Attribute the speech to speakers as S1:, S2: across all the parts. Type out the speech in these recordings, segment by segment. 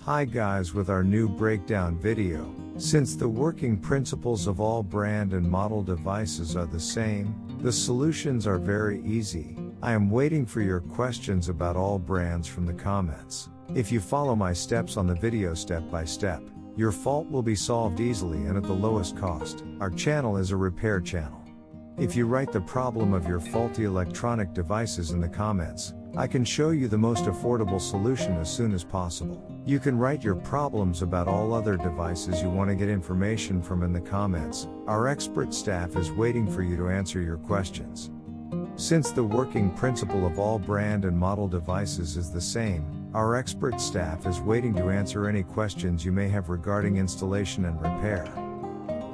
S1: Hi guys, with our new breakdown video. Since the working principles of all brand and model devices are the same, the solutions are very easy. I am waiting for your questions about all brands from the comments. If you follow my steps on the video step by step, your fault will be solved easily and at the lowest cost. Our channel is a repair channel. If you write the problem of your faulty electronic devices in the comments, I can show you the most affordable solution as soon as possible. You can write your problems about all other devices you want to get information from in the comments. Our expert staff is waiting for you to answer your questions. Since the working principle of all brand and model devices is the same, our expert staff is waiting to answer any questions you may have regarding installation and repair.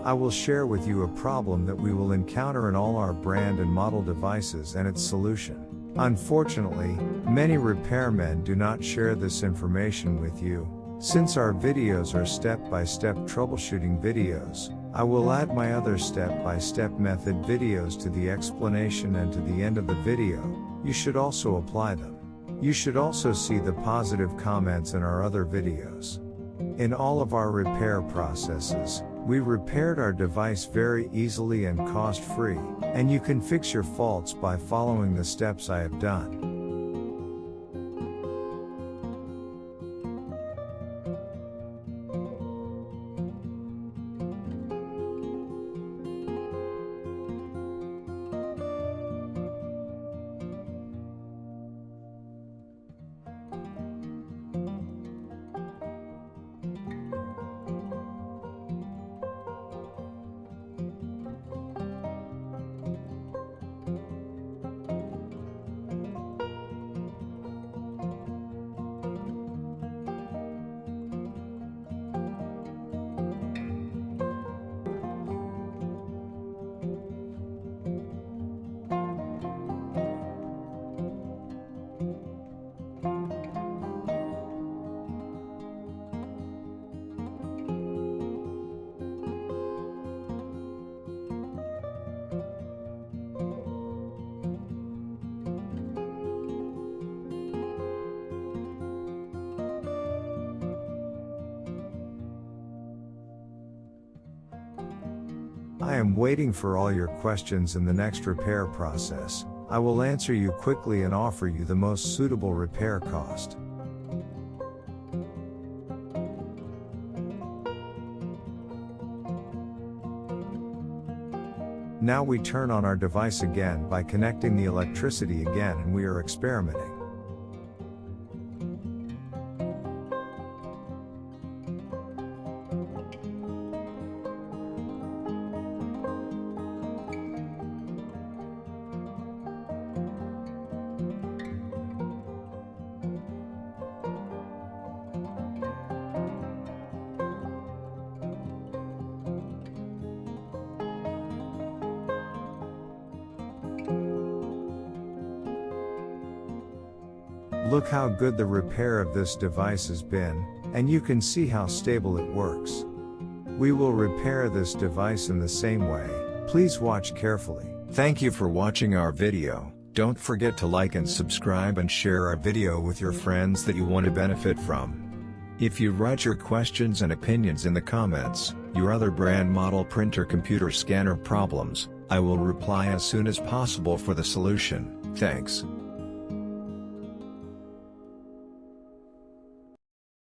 S1: I will share with you a problem that we will encounter in all our brand and model devices and its solution. Unfortunately, many repairmen do not share this information with you. Since our videos are step-by-step troubleshooting videos, I will add my other step-by-step method videos to the explanation and to the end of the video. You should also apply them. You should also see the positive comments in our other videos. In all of our repair processes, we repaired our device very easily and cost-free, and you can fix your faults by following the steps I have done. I am waiting for all your questions in the next repair process. I will answer you quickly and offer you the most suitable repair cost. Now we turn on our device again by connecting the electricity again, and we are experimenting. Look how good the repair of this device has been, and you can see how stable it works. We will repair this device in the same way. Please watch carefully. Thank you for watching our video. Don't forget to like and subscribe and share our video with your friends that you want to benefit from. If you write your questions and opinions in the comments, your other brand model printer computer scanner problems, I will reply as soon as possible for the solution. Thanks.